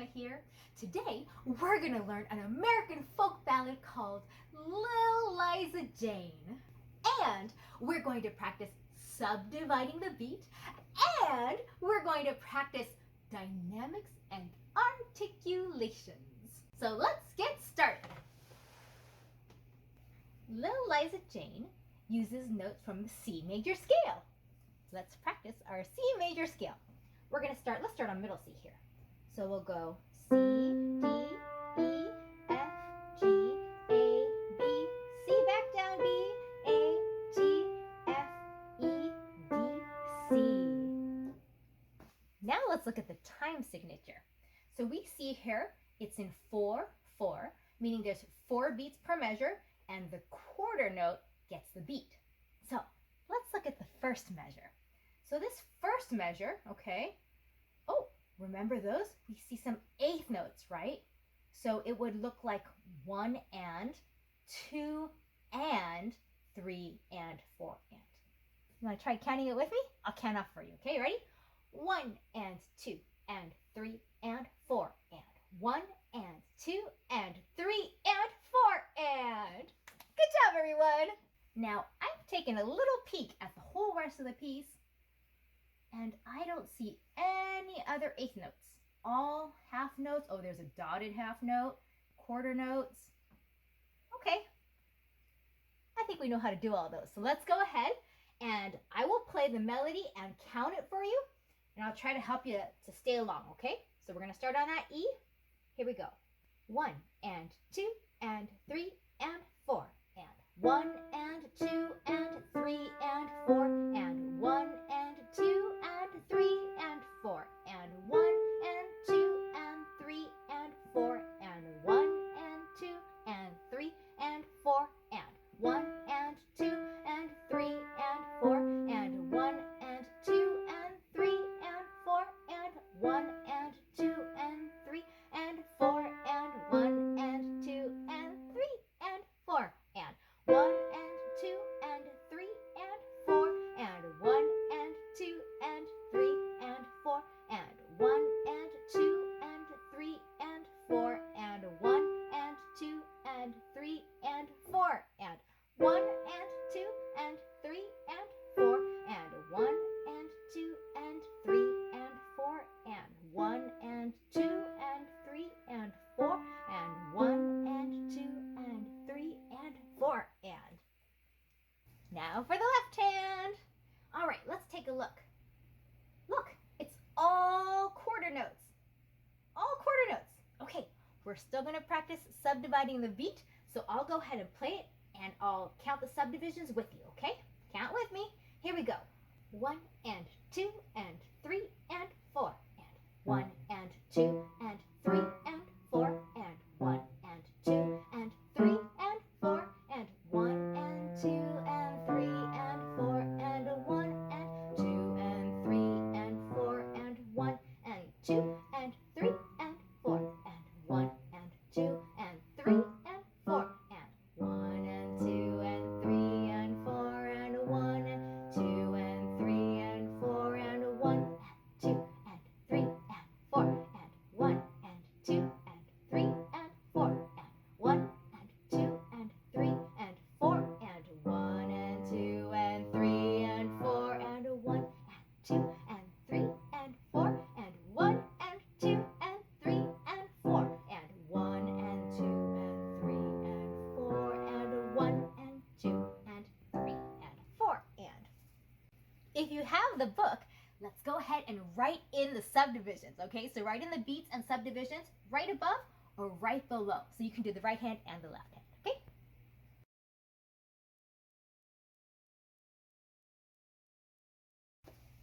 Prestissima here. Today, we're going to learn an American folk ballad called Li'l Liza Jane. And we're going to practice subdividing the beat. And we're going to practice dynamics and articulations. So let's get started. Li'l Liza Jane uses notes from the C major scale. Let's practice our C major scale. Let's start on middle C here. So we'll go C, D, E, F, G, A, B, C, back down B, A, G, F, E, D, C. Now let's look at the time signature. So we see here it's in 4/4, meaning there's 4 beats per measure and the quarter note gets the beat. So let's look at the first measure. So this first measure, okay, remember those? We see some eighth notes, right? So it would look like 1 and, 2 and, 3 and, 4 and. You want to try counting it with me? I'll count off for you, okay? Ready? 1 and 2 and 3 and 4 and. 1 and 2 and 3 and 4 and. Good job, everyone! Now, I've taken a little peek at the whole rest of the piece, and I don't see any other eighth notes. All half notes. Oh, there's a dotted half note, quarter notes. Okay, I think we know how to do all those. So let's go ahead, and I will play the melody and count it for you, and I'll try to help you to stay along, okay? So we're going to start on that E. Here we go. 1 and 2 and 3 and 4 and. 1 and 2 and 3 and 4 and. 1 and 2 and 3 and 4 and. 1 and 2 and 3 and 4 and. 1 and 2 and 3 and 4 and. 1 and 2 and 3 and 4 and. 1 and 2 and 3 and 4 and. 1 and 2 and 3 and 4 and. 1 and 2 and 3 and 4 and. 1 and 2 and 3 and 4 and. 1 and 2 and 3 and 4 and. 1 and 2 and 3 and 4 and. 1 and 2 and 3 and 4 and. 1 and 2 and 3 and 4 and. 1 and 2 and 3 and 4 and. 1 and 2 and 3 and 4 and. 1 and 2 and 3 and 4 and. Now for the left hand. All right, let's take a look. Look, it's all quarter notes. All quarter notes. Okay, we're still going to practice subdividing the beat, so I'll go ahead and play it, and I'll count the subdivisions with you, okay? Count with me. Here we go. 1 and 2 and 3 and 4 and. 1 and 2 and 3 and 4 and. 1 and 2 and 3 and 4 and. 1 and 2 and 3 and 4 and. 1 and 2 and 3 and 4 and. 1 and 2 and 3 and 4 and. 1 and 2 and 3 and 4 and. 1 and 2 and 3 and 4 and. 1 and 2 and 3 and 4 and. 1 and 2 and 3 and 4 and. 1 and 2 and 3 and 4 and. 1 and 2 and 3 and 4 and. 1 and 2 and 3 and 4 and. 1 and 2 and 3 and 4 and. 1 and 2 and 3 and 4 and. 1 and 2 and 3 and 4 and. 1 and 2 and 3 and 4 and. If you have the book, let's go ahead and write in the subdivisions, okay? So write in the beats and subdivisions right above or right below. So you can do the right hand and the left hand, okay?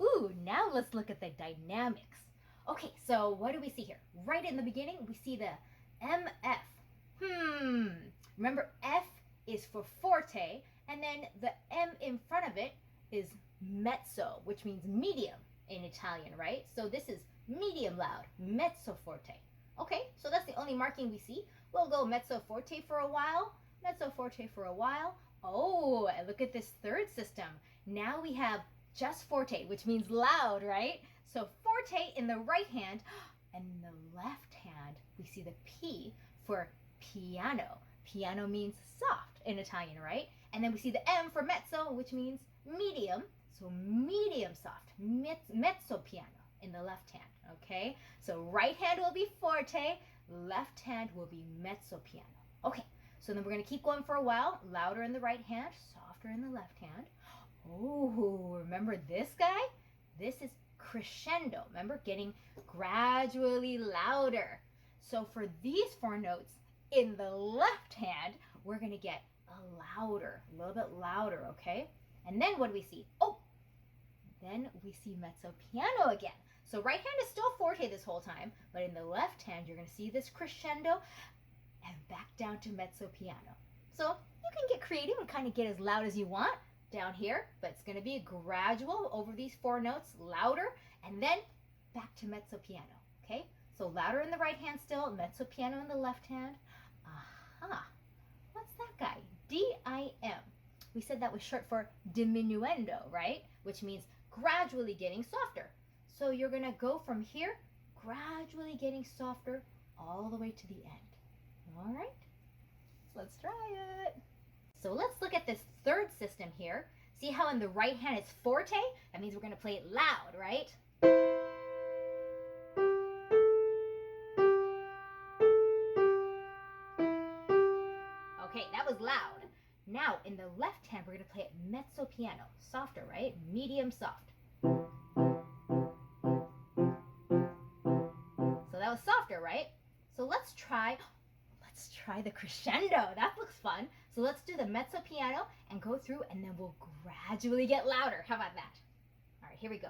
Ooh, now let's look at the dynamics. Okay, so what do we see here? Right in the beginning, we see the MF. Remember, F is for forte, and then the M in front of it is mezzo, which means medium in Italian, right? So this is medium loud, mezzo forte. Okay, so that's the only marking we see. We'll go mezzo forte for a while, mezzo forte for a while. Oh, and look at this third system. Now we have just forte, which means loud, right? So forte in the right hand, And in the left hand, we see the P for piano. Piano means soft in Italian, right? And then we see the M for mezzo, which means medium. So medium soft, mezzo piano in the left hand, okay? So right hand will be forte, left hand will be mezzo piano. Okay, so then we're gonna keep going for a while. Louder in the right hand, softer in the left hand. Oh, remember this guy? This is crescendo. Remember, getting gradually louder. So for these 4 notes in the left hand, we're gonna get a little bit louder, okay? And then what do we see? Oh, then we see mezzo piano again. So right hand is still forte this whole time, but in the left hand, you're gonna see this crescendo and back down to mezzo piano. So you can get creative and kind of get as loud as you want down here, but it's gonna be a gradual over these 4 notes, louder, and then back to mezzo piano, okay? So louder in the right hand still, mezzo piano in the left hand. Aha, what's that guy? D-I-M. We said that was short for diminuendo, right? Which means gradually getting softer. So you're gonna go from here, gradually getting softer all the way to the end. All right, let's try it. So let's look at this third system here. See how in the right hand it's forte? That means we're gonna play it loud, right? Okay, that was loud. Now, in the left hand, we're going to play it mezzo piano. Softer, right? Medium soft. So that was softer, right? So let's try the crescendo. That looks fun. So let's do the mezzo piano and go through, and then we'll gradually get louder. How about that? All right, here we go.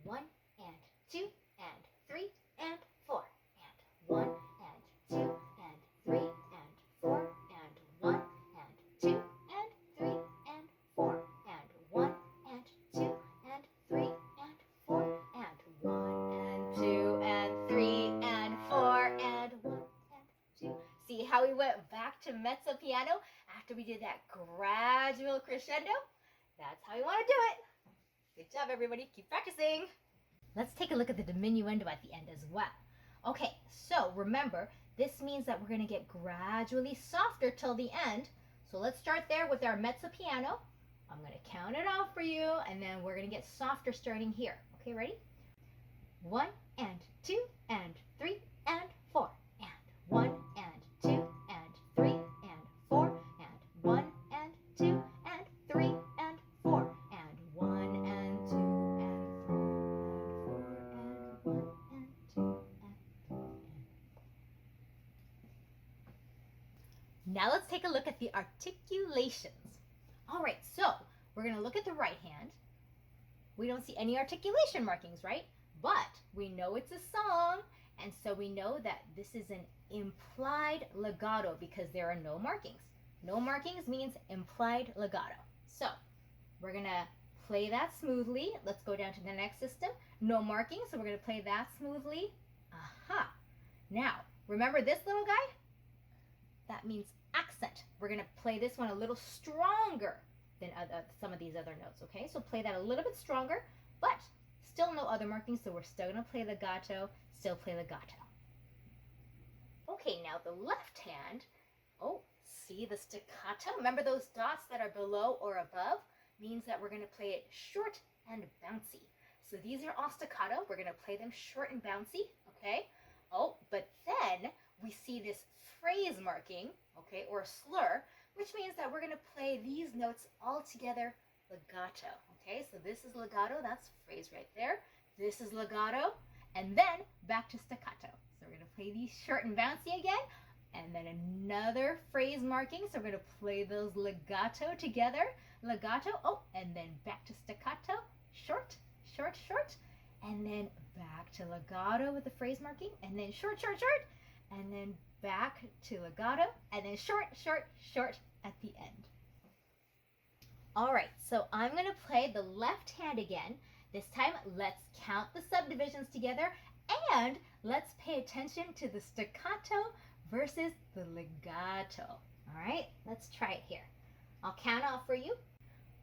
1 and 2 and 3 and 4 and 1 and 2 and 3 and 4 and 1 and 2 and 3 and 4 and 1 and 2 and 3 and 4 and 1 and 2 and 3 and 4 and 1 and 2. See how we went back to mezzo piano after we did that gradual crescendo? That's how you want to do it. Good job, everybody. Keep practicing. Let's take a look at the diminuendo at the end as well. Okay, so remember, this means that we're going to get gradually softer till the end. So let's start there with our mezzo piano. I'm going to count it off for you, and then we're going to get softer starting here. Okay, ready? 1 and 2 and 3 and 4 and 1 and 2 and 3 and 4 and 1 and 2 and 3 and 4 and 1 and 2 and 3 and 4 and 1 and 2 and 3 and 4. Now let's take a look at the articulations. All right, so we're going to look at the right hand. We don't see any articulation markings, right? But we know it's a song, and so we know that this is an implied legato because there are no markings. No markings means implied legato. So we're going to play that smoothly. Let's go down to the next system. No markings, so we're going to play that smoothly. Aha. Now, remember this little guy? That means accent. We're going to play this one a little stronger than some of these other notes, okay? So play that a little bit stronger, but still no other markings, so we're still going to play legato, still play legato. Okay, now the left hand, oh, see the staccato? Remember those dots that are below or above? Means that we're going to play it short and bouncy. So these are all staccato. We're going to play them short and bouncy, okay? Oh, but then we see this phrase marking, okay, or a slur, which means that we're going to play these notes all together legato, okay? So this is legato, that's phrase right there. This is legato, and then back to staccato. So we're going to play these short and bouncy again, and then another phrase marking. So we're going to play those legato together, legato, oh, and then back to staccato, short, short, short, and then back to legato with the phrase marking, and then short, short, short, and then back to legato, and then short, short, short at the end. All right, so I'm going to play the left hand again. This time, let's count the subdivisions together, and let's pay attention to the staccato versus the legato. All right, let's try it here. I'll count off for you.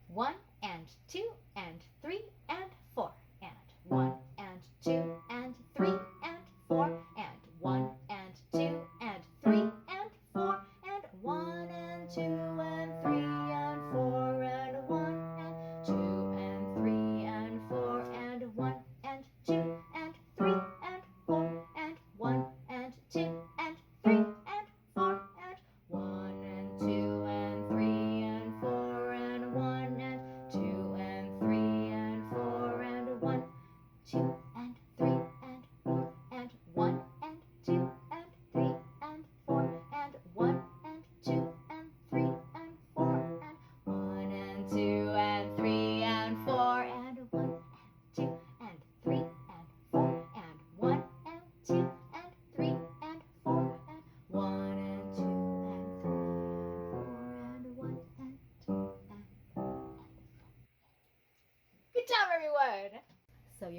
1 and 2 and 3 and 4 and 1 and 2 and 3 and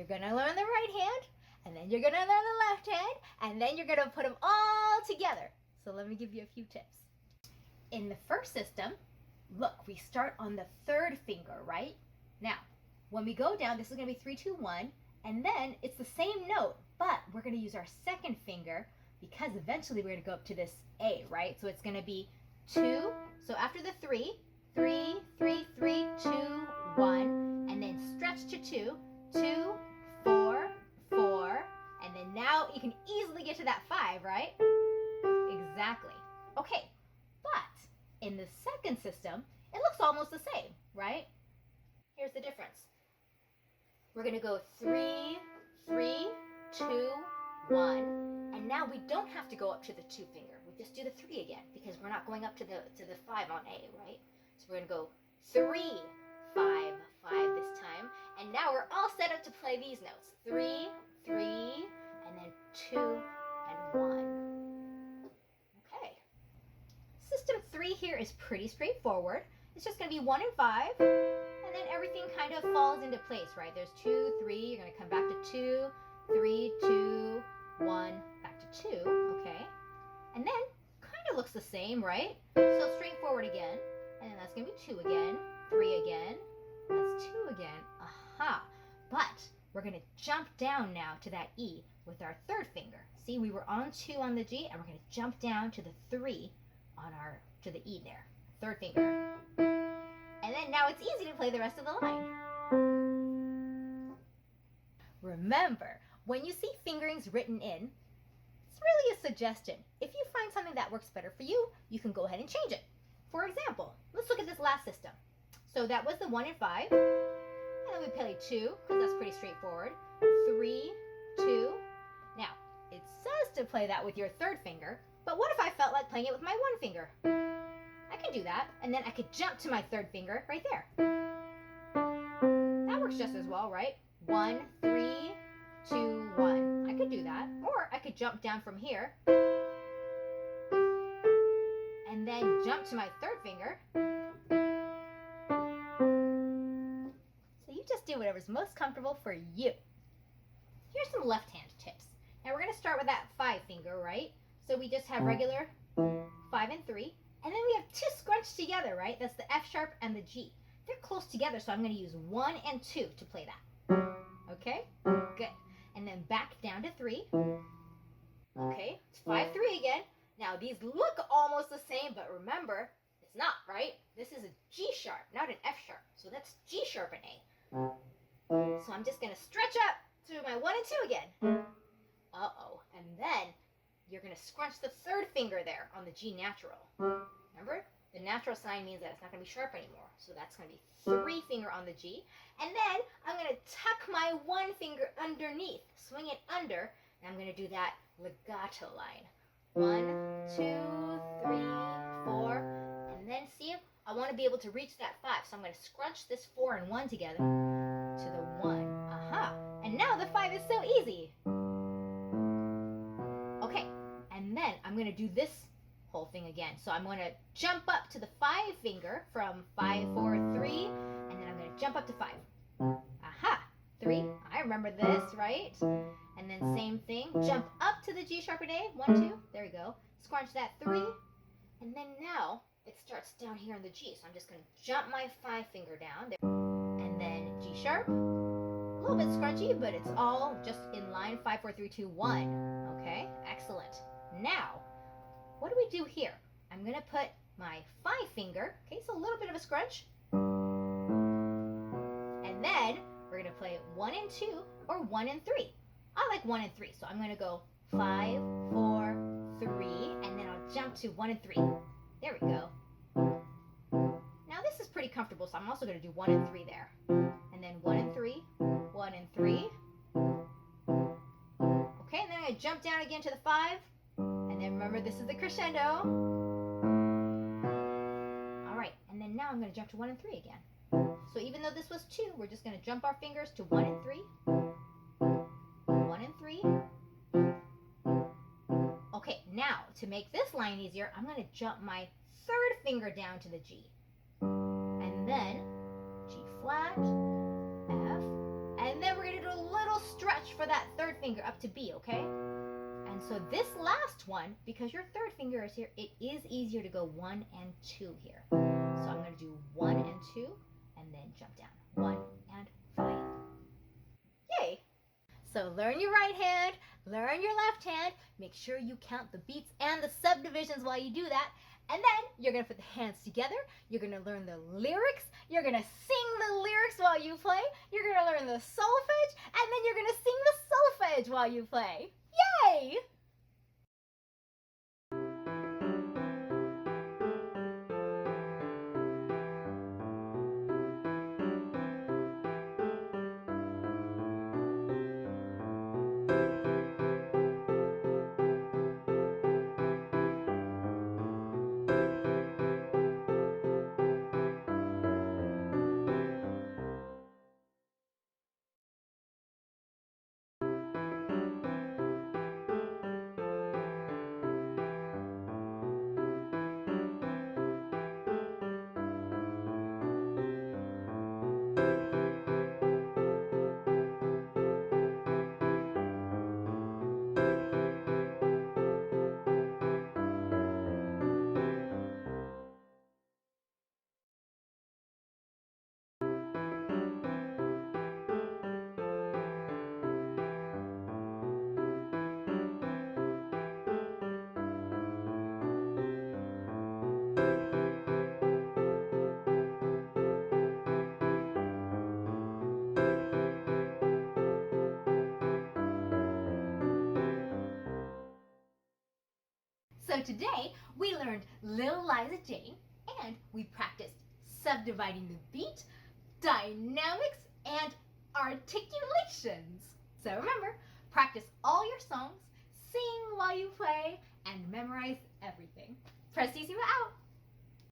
you're going to learn the right hand, and then you're going to learn the left hand, and then you're going to put them all together. So let me give you a few tips. In the first system, look, we start on the third finger, right? Now, when we go down, this is going to be 3, 2, 1, and then it's the same note, but we're going to use our second finger because eventually we're going to go up to this A, right? So it's going to be 2. So after the 3, 3, 3, 3, 2, 1, and then stretch to 2, 2, 4, 4, and then now you can easily get to that 5, right? Exactly. Okay, but in the second system, it looks almost the same, right? Here's the difference. We're going to go 3, 3, 2, 1, and now we don't have to go up to the 2 finger. We just do the 3 again because we're not going up to the 5 on A, right? So we're going to go 3, 5, 5 this time, and now we're all set up to play these notes. 3, 3, and then 2 and 1. Okay. System 3 here is pretty straightforward. It's just going to be 1 and 5, and then everything kind of falls into place, right? There's 2, 3, you're going to come back to 2, 3, 2, 1, back to 2, okay? And then kind of looks the same, right? So straightforward again, and then that's going to be 2 again, 3 again, that's 2 again, aha! But we're going to jump down now to that E with our third finger. See, we were on 2 on the G, and we're going to jump down to the 3 on to the E there, third finger. And then now it's easy to play the rest of the line. Remember, when you see fingerings written in, it's really a suggestion. If you find something that works better for you, you can go ahead and change it. For example, let's look at this last system. So that was the 1 and 5, and then we played 2, because that's pretty straightforward. 3, 2. Now, it says to play that with your third finger, but what if I felt like playing it with my 1 finger? I can do that, and then I could jump to my third finger right there. That works just as well, right? 1, 3, 2, 1. I could do that, or I could jump down from here, and then jump to my third finger. So you just do whatever's most comfortable for you. Here's some left hand tips. Now we're going to start with that 5 finger, right? So we just have regular 5 and 3. And then we have 2 scrunched together, right? That's the F sharp and the G. They're close together, so I'm going to use 1 and 2 to play that. Okay? Good. And then back down to 3. Okay, it's 5, 3 again. Now these look almost the same, but remember, it's not, right? This is a G sharp, not an F sharp. So that's G sharp and A. So I'm just going to stretch up to my 1 and 2 again. Uh-oh. And then you're going to scrunch the third finger there on the G natural. Remember? The natural sign means that it's not going to be sharp anymore. So that's going to be 3 finger on the G. And then I'm going to tuck my 1 finger underneath, swing it under, and I'm going to do that legato line. 1, 2, 3, 4. And then see, I want to be able to reach that 5. So I'm going to scrunch this 4 and 1 together to the 1. Aha. And now the 5 is so easy. Okay. And then I'm going to do this whole thing again. So I'm going to jump up to the 5 finger from 5, 4, 3, and then I'm going to jump up to 5. Aha, 3. I remember this, right? And then same thing, jump up to the G sharp and A, 1, 2, there we go. Scrunch that 3, and then now it starts down here on the G. So I'm just going to jump my 5 finger down, there, and then G sharp. A little bit scrunchy, but it's all just in line, 5, 4, 3, 2, 1. Okay, excellent. Now, what do we do here? I'm going to put my 5 finger, okay, so a little bit of a scrunch. And then we're going to play 1 and 2 or 1 and 3. I like 1 and 3, so I'm going to go 5, 4, 3, and then I'll jump to 1 and 3. There we go. Now this is pretty comfortable, so I'm also going to do 1 and 3 there. And then 1 and 3, 1 and 3. Okay, and then I'm going to jump down again to the 5. And then remember, this is the crescendo. All right, and then now I'm going to jump to 1 and 3 again. So even though this was 2, we're just going to jump our fingers to 1 and 3. 1 and 3. Okay, now to make this line easier, I'm going to jump my 3rd finger down to the G. And then G flat, F, and then we're going to do a little third finger up to B, okay? And so this last one, because your third finger is here, it is easier to go 1 and 2 here. So I'm going to do 1 and 2, and then jump down. 1 and 5. Yay! So learn your right hand, learn your left hand, make sure you count the beats and the subdivisions while you do that, and then you're going to put the hands together, you're going to learn the lyrics, you're going to sing the lyrics while you play, you're going to learn the solfege, and then you're going to sing the solfege while you play. Yay! So today we learned Li'l Liza Jane and we practiced subdividing the beat, dynamics, and articulations. So remember, practice all your songs, sing while you play, and memorize everything. Prestissima out!